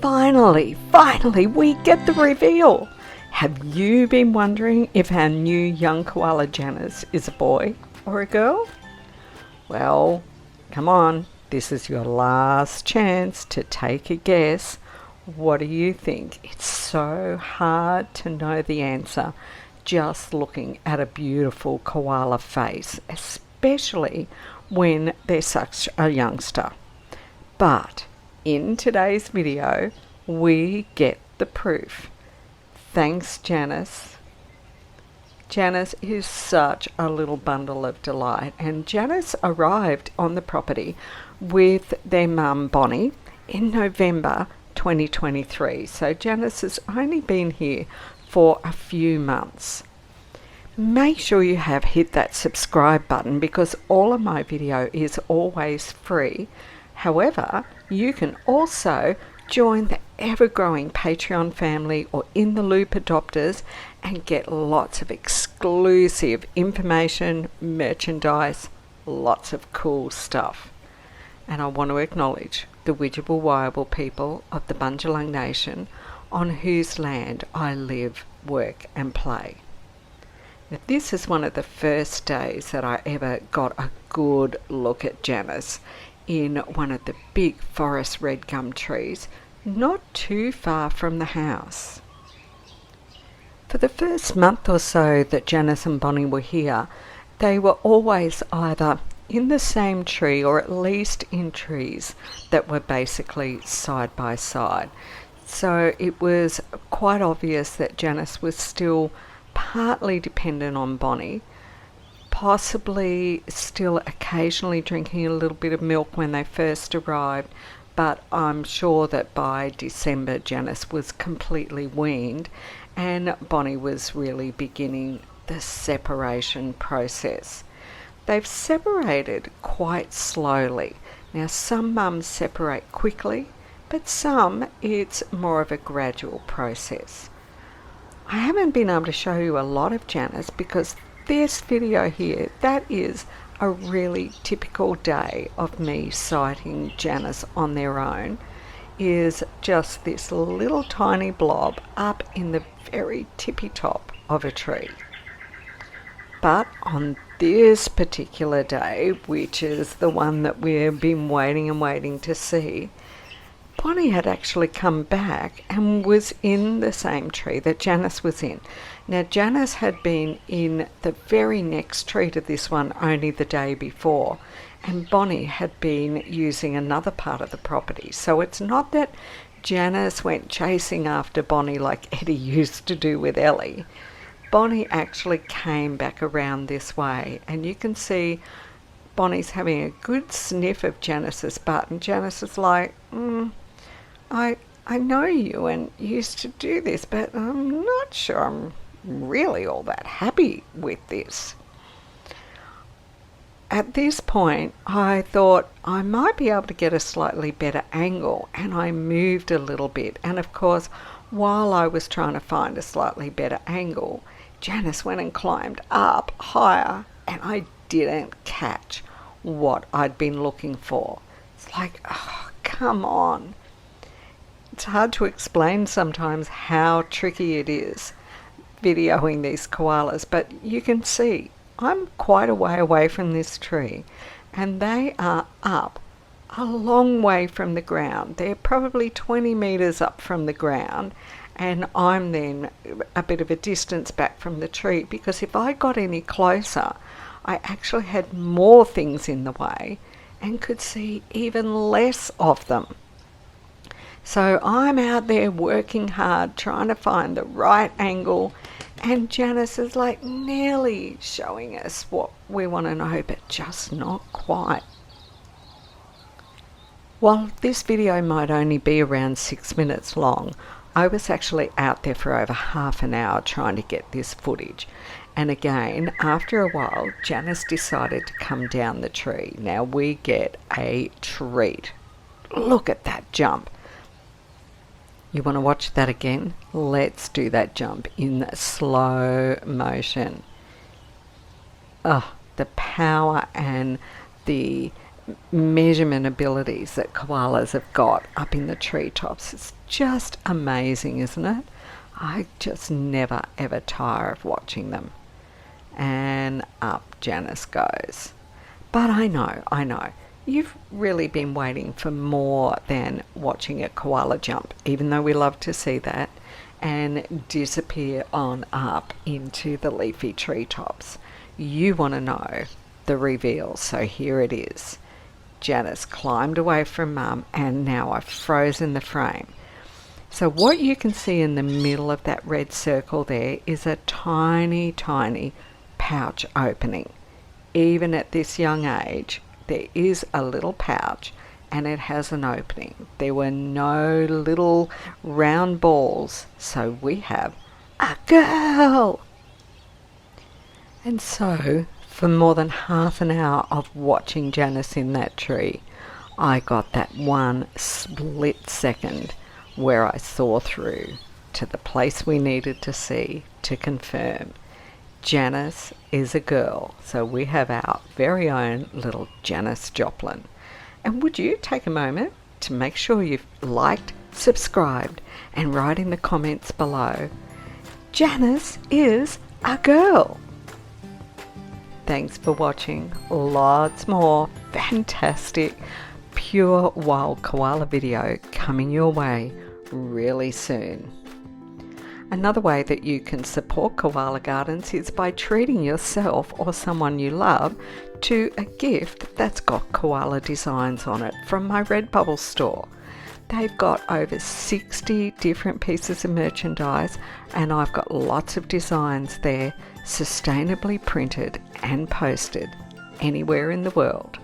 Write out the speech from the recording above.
Finally, we get the reveal. Have you been wondering if our new young koala Janis is a boy or a girl? Well, come on, this is your last chance to take a guess. What do you think? It's so hard to know the answer just looking at a beautiful koala face, especially when they're such a youngster. But in today's video, we get the proof. Thanks, Janis. Janis is such a little bundle of delight, and Janis arrived on the property with their mum Bonnie in November 2023. So Janis has only been here for a few months. Make sure you have hit that subscribe button because all of my video is always free. However, you can also join the ever-growing Patreon family or In the Loop adopters and get lots of exclusive information, merchandise, lots of cool stuff. And I want to acknowledge the Widjabul Wyable people of the Bundjalung Nation on whose land I live, work and play. Now, this is one of the first days that I ever got a good look at Janis in one of the big forest red gum trees not too far from the house. For the first month or so that Janis and Bonnie were here, they were always either in the same tree or at least in trees that were basically side by side. So it was quite obvious that Janis was still partly dependent on Bonnie, possibly still occasionally drinking a little bit of milk when they first arrived, but I'm sure that by December Janis was completely weaned and Bonnie was really beginning the separation process. They've separated quite slowly. Now some mums separate quickly, but some it's more of a gradual process. I haven't been able to show you a lot of Janis because this video here, that is a really typical day of me sighting Janis on their own, is just this little tiny blob up in the very tippy top of a tree. But on this particular day, which is the one that we've been waiting to see, Bonnie had actually come back and was in the same tree that Janis was in. Now Janis had been in the very next tree to this one only the day before, and Bonnie had been using another part of the property. So it's not that Janis went chasing after Bonnie like Eddie used to do with Ellie. Bonnie actually came back around this way, and you can see Bonnie's having a good sniff of Janis's butt, and Janis is like, I know you and used to do this, but I'm not sure I'm really all that happy with this. At this point, I thought I might be able to get a slightly better angle, and I moved a little bit. And of course, while I was trying to find a slightly better angle, Janis went and climbed up higher, and I didn't catch what I'd been looking for. It's like, oh, come on. It's hard to explain sometimes how tricky it is videoing these koalas, but you can see I'm quite a way away from this tree and they are up a long way from the ground. They're probably 20 meters up from the ground, and I'm then a bit of a distance back from the tree because if I got any closer, I actually had more things in the way and could see even less of them. So I'm out there working hard, trying to find the right angle, and Janis is like nearly showing us what we want to know, but just not quite. While this video might only be around 6 minutes long, I was actually out there for over half an hour trying to get this footage. And again, after a while, Janis decided to come down the tree. Now we get a treat. Look at that jump. You want to watch that again? Let's do that jump in slow motion. Oh, the power and the measurement abilities that koalas have got up in the treetops. It's just amazing, isn't it? I just never ever tire of watching them. And up Janis goes. But I know, you've really been waiting for more than watching a koala jump, even though we love to see that, and disappear on up into the leafy treetops. You want to know the reveal, so here it is. Janis climbed away from Mum, and now I've frozen the frame. So what you can see in the middle of that red circle there is a tiny, tiny pouch opening. Even at this young age, there is a little pouch and it has an opening. There were no little round balls, so we have a girl. And so, for more than half an hour of watching Janis in that tree, I got that one split second where I saw through to the place we needed to see to confirm Janis is a girl. So we have our very own little Janis Joplin. And would you take a moment to make sure you've liked, subscribed, and write in the comments below, Janis is a girl. Thanks for watching. Lots more fantastic, pure wild koala video coming your way really soon. Another way that you can support Koala Gardens is by treating yourself or someone you love to a gift that's got koala designs on it from my Redbubble store. They've got over 60 different pieces of merchandise, and I've got lots of designs there, sustainably printed and posted anywhere in the world.